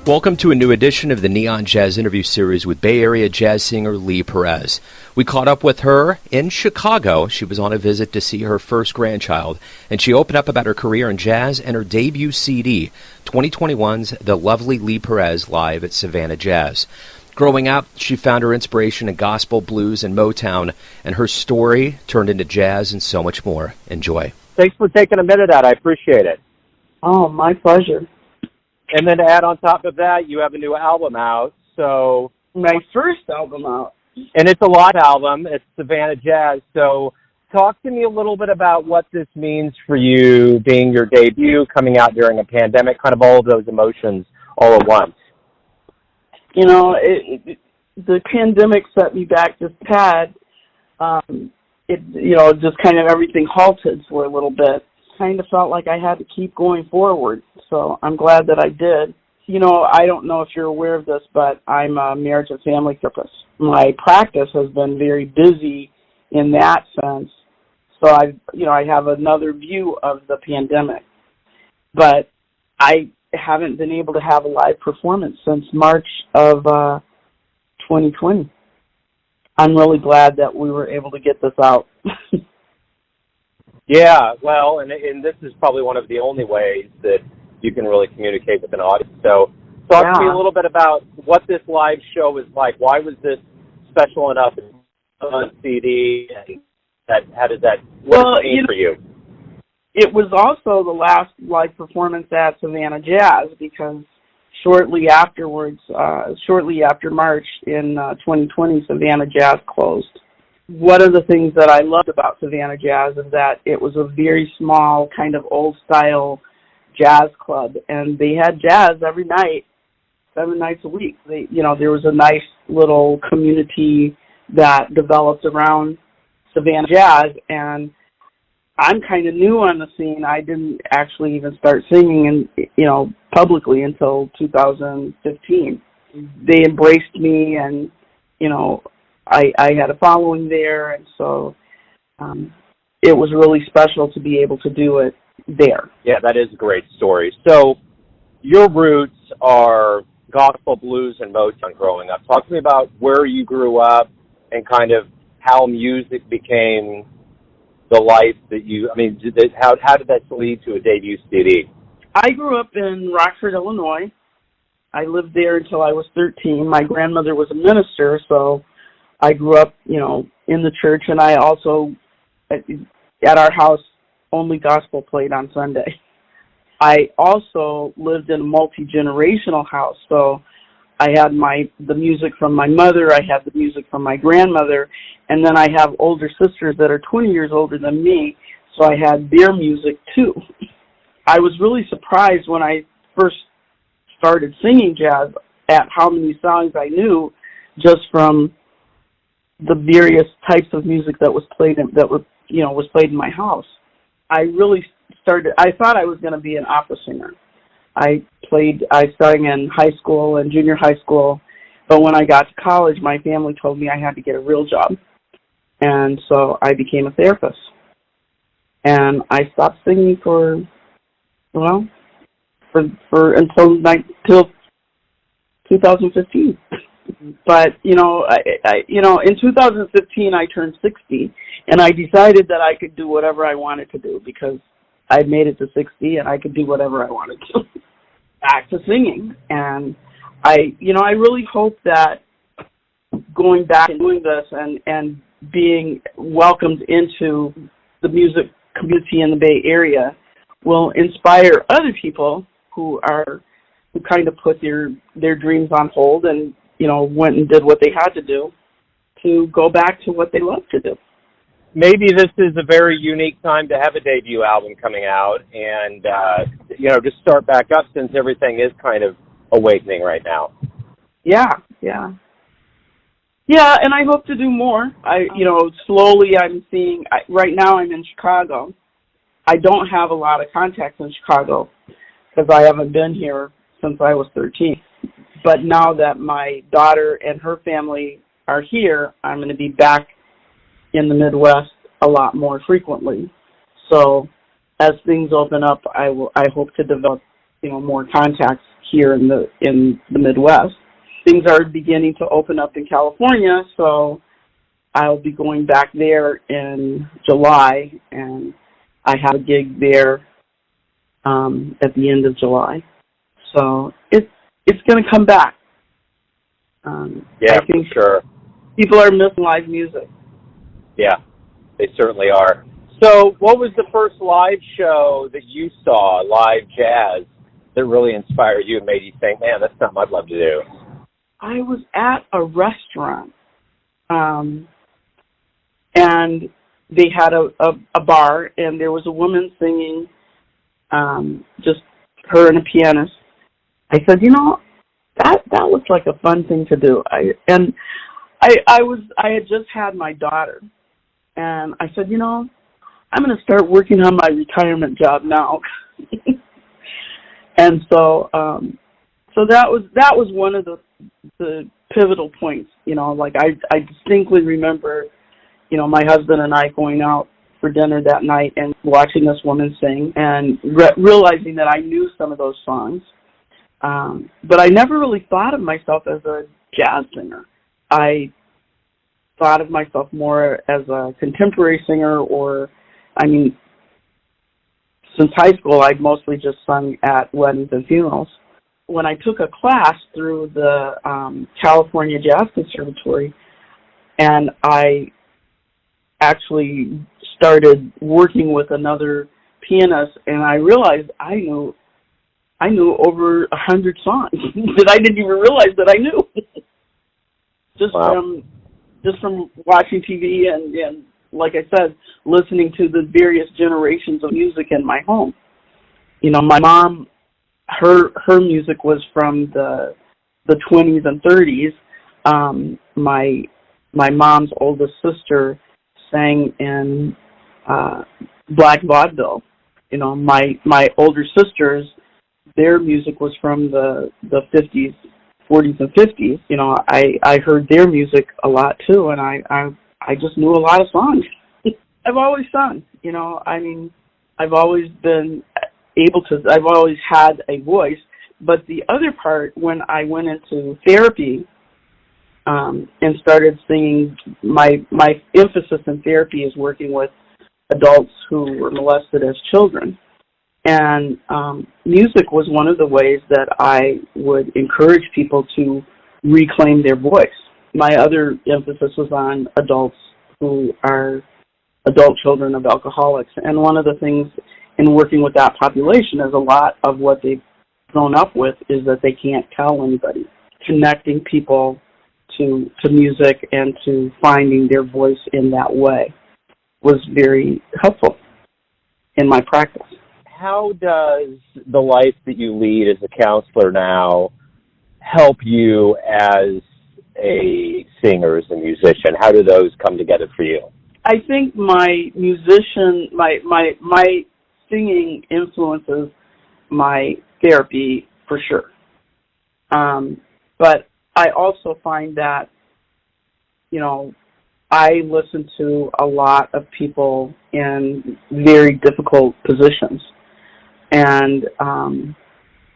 Welcome to a new edition of the Neon Jazz interview series with Bay Area jazz singer Lee Perez. We caught up with her in Chicago. She was on a visit to see her first grandchild, and she opened up about her career in jazz and her debut CD, 2021's The Lovely Lee Perez Live at Savanna Jazz. Growing up, she found her inspiration in gospel, blues, and Motown, and her story turned into jazz and so much more. Enjoy. Thanks for taking a minute out. I appreciate it. Oh, my pleasure. And then to add on top of that, you have a new album out. So my first album out. And it's a live album. It's Savannah Jazz. So talk to me a little bit about what this means for you, being your debut, coming out during a pandemic, kind of all of those emotions all at once. You know, the pandemic set me back just a tad. Just kind of everything halted for a little bit. Kind of felt like I had to keep going forward, so I'm glad that I did. You know, I don't know if you're aware of this, but I'm a marriage and family therapist. My practice has been very busy in that sense, so I have another view of the pandemic. But I haven't been able to have a live performance since March of 2020. I'm really glad that we were able to get this out. Yeah, well, and this is probably one of the only ways that you can really communicate with an audience. So talk to me a little bit about what this live show was like. Why was this special enough on CD? And how did that mean for you? It was also the last live performance at Savannah Jazz because shortly after March in 2020, Savannah Jazz closed. One of the things that I loved about Savannah Jazz is that it was a very small, kind of old-style jazz club, and they had jazz every night, 7 nights a week. There was a nice little community that developed around Savannah Jazz, and I'm kind of new on the scene. I didn't actually even start singing, publicly until 2015. They embraced me, and I had a following there, and so it was really special to be able to do it there. Yeah, that is a great story. So your roots are gospel, blues, and Motown growing up. Talk to me about where you grew up and kind of how music became the life that how did that lead to a debut CD? I grew up in Rockford, Illinois. I lived there until I was 13. My grandmother was a minister, so I grew up, in the church, and I also, at our house, only gospel played on Sunday. I also lived in a multi-generational house, so I had the music from my mother, I had the music from my grandmother, and then I have older sisters that are 20 years older than me, so I had their music too. I was really surprised when I first started singing jazz at how many songs I knew just from the various types of music that was played in my house. I thought I was going to be an opera singer. I sang in high school and junior high school, but when I got to college, my family told me I had to get a real job. And so I became a therapist. And I stopped singing until 2015. But, in 2015, I turned 60, and I decided that I could do whatever I wanted to do because I'd made it to 60, and I could do whatever I wanted to. Back to singing. And I really hope that going back and doing this and being welcomed into the music community in the Bay Area will inspire other people who kind of put their dreams on hold and went and did what they had to do to go back to what they love to do. Maybe this is a very unique time to have a debut album coming out and, just start back up since everything is kind of awakening right now. Yeah. Yeah, and I hope to do more. Slowly I'm seeing, right now I'm in Chicago. I don't have a lot of contacts in Chicago because I haven't been here since I was 13. But now that my daughter and her family are here, I'm going to be back in the Midwest a lot more frequently. So as things open up, I hope to develop more contacts here in the Midwest. Things are beginning to open up in California, so I'll be going back there in July, and I have a gig there at the end of July. So it's going to come back. Yeah, I think for sure. people are missing live music. Yeah, they certainly are. So what was the first live show that you saw, live jazz, that really inspired you and made you think, man, that's something I'd love to do? I was at a restaurant, and they had a bar, and there was a woman singing, just her and a pianist. I said, that looks like a fun thing to do. I had just had my daughter, and I said, I'm going to start working on my retirement job now. And so that was one of the pivotal points. I distinctly remember, my husband and I going out for dinner that night and watching this woman sing and realizing that I knew some of those songs. But I never really thought of myself as a jazz singer. I thought of myself more as a contemporary singer, since high school, I'd mostly just sung at weddings and funerals. When I took a class through the California Jazz Conservatory, and I actually started working with another pianist, and I realized I knew over 100 songs that I didn't even realize that I knew. Wow. Just from watching TV and like I said, listening to the various generations of music in my home. My mom, her music was from the 20s and 30s. My mom's oldest sister sang in black vaudeville. My older sisters, their music was from the 50s, 40s and 50s. I heard their music a lot too, and I just knew a lot of songs. I've always sung, I've always been able to, I've always had a voice. But the other part, when I went into therapy and started singing, my emphasis in therapy is working with adults who were molested as children. And music was one of the ways that I would encourage people to reclaim their voice. My other emphasis was on adults who are adult children of alcoholics. And one of the things in working with that population is a lot of what they've grown up with is that they can't tell anybody. Connecting people to music and to finding their voice in that way was very helpful in my practice. How does the life that you lead as a counselor now help you as a singer, as a musician? How do those come together for you? I think my singing influences my therapy for sure. But I also find that, I listen to a lot of people in very difficult positions. And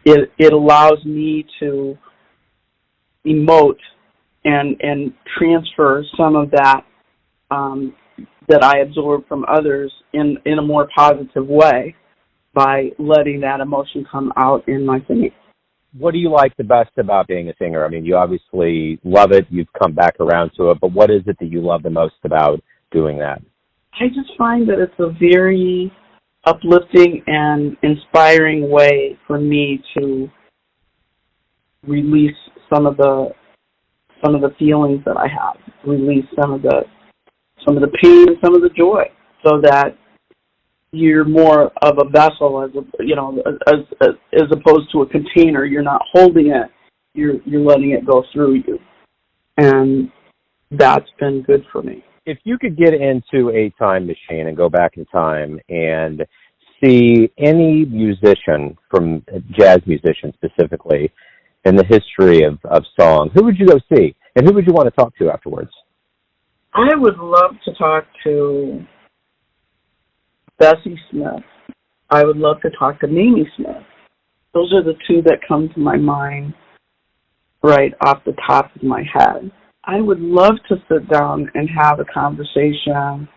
it allows me to emote and transfer some of that that I absorb from others in a more positive way by letting that emotion come out in my singing. What do you like the best about being a singer? I mean, you obviously love it. You've come back around to it. But what is it that you love the most about doing that? I just find that it's a very uplifting and inspiring way for me to release some of the feelings that I have, release some of the pain and some of the joy, so that you're more of a vessel as opposed to a container. You're not holding it, you're letting it go through you. And that's been good for me. If you could get into a time machine and go back in time and see any musician, from jazz musician specifically, in the history of song, who would you go see? And who would you want to talk to afterwards? I would love to talk to Bessie Smith. I would love to talk to Mamie Smith. Those are the two that come to my mind right off the top of my head. I would love to sit down and have a conversation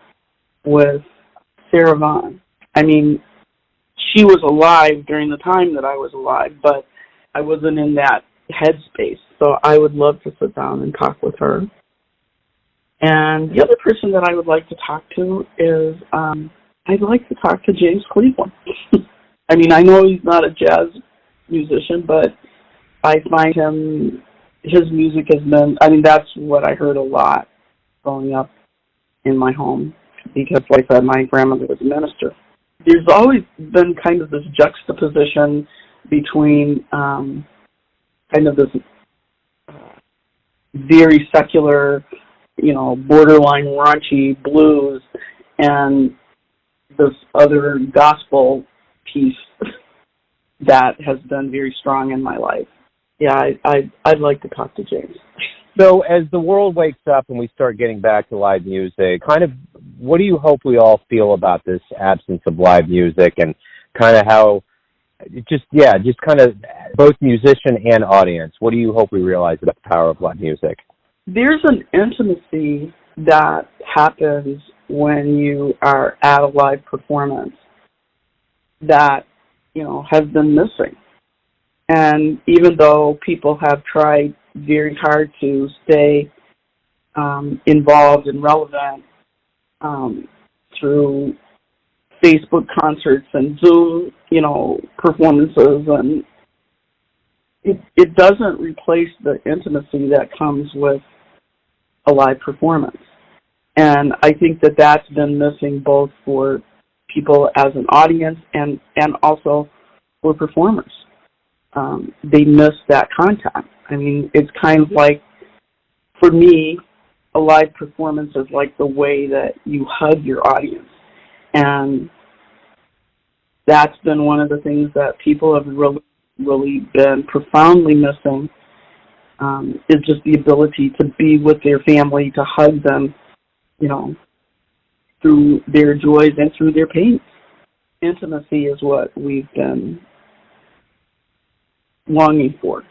with Savanna. I mean, she was alive during the time that I was alive, but I wasn't in that headspace. So I would love to sit down and talk with her. And the other person that I would like to talk to is, I'd like to talk to James Cleveland. I mean, I know he's not a jazz musician, but I find his music has been, I mean, that's what I heard a lot growing up in my home, because, like I said, my grandmother was a minister. There's always been kind of this juxtaposition between kind of this very secular, borderline raunchy blues and this other gospel piece that has been very strong in my life. Yeah, I'd like to talk to James. So as the world wakes up and we start getting back to live music, kind of what do you hope we all feel about this absence of live music, and kind of how, just kind of both musician and audience, what do you hope we realize about the power of live music? There's an intimacy that happens when you are at a live performance that, has been missing. And even though people have tried very hard to stay involved and relevant through Facebook concerts and Zoom, performances, and it doesn't replace the intimacy that comes with a live performance. And I think that that's been missing both for people as an audience and also for performers. They miss that contact. I mean, it's kind of like, for me, a live performance is like the way that you hug your audience. And that's been one of the things that people have really been profoundly missing, is just the ability to be with their family, to hug them, through their joys and through their pains. Intimacy is what we've been longing for.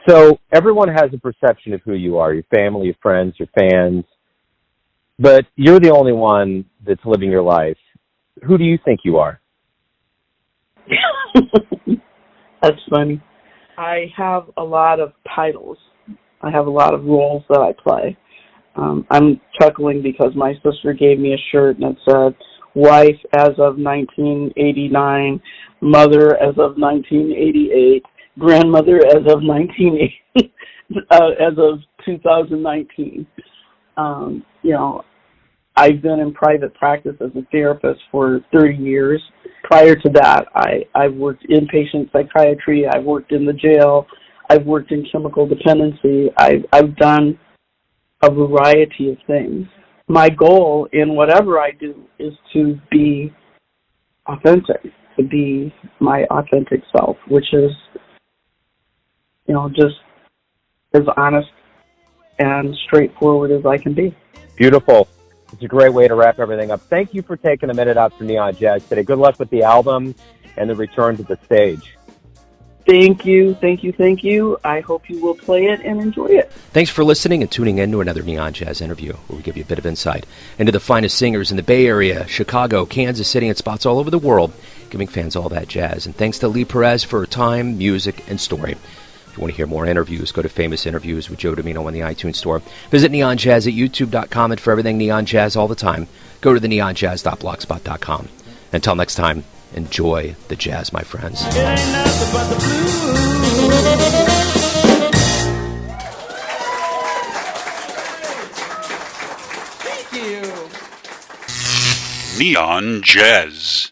So everyone has a perception of who you are, your family, your friends, your fans, but you're the only one that's living your life. Who do you think you are? That's funny. I have a lot of titles. I have a lot of roles that I play. I'm chuckling because my sister gave me a shirt and it said, wife as of 1989, mother as of 1988, grandmother as of 1980, as of 2019. I've been in private practice as a therapist for 30 years. Prior to that, I've worked inpatient psychiatry. I've worked in the jail. I've worked in chemical dependency. I've done a variety of things. My goal in whatever I do is to be authentic, to be my authentic self, which is, just as honest and straightforward as I can be. Beautiful. It's a great way to wrap everything up. Thank you for taking a minute out for Neon Jazz today. Good luck with the album and the return to the stage. Thank you, thank you, thank you. I hope you will play it and enjoy it. Thanks for listening and tuning in to another Neon Jazz interview, where we give you a bit of insight into the finest singers in the Bay Area, Chicago, Kansas City, and spots all over the world, giving fans all that jazz. And thanks to Lee Perez for her time, music, and story. If you want to hear more interviews, go to Famous Interviews with Joe Domino on the iTunes Store. Visit neonjazz at youtube.com, and for everything Neon Jazz all the time, go to the neonjazz.blogspot.com. Until next time, enjoy the jazz, my friends. It ain't nothing but the blues. Thank you. Neon Jazz.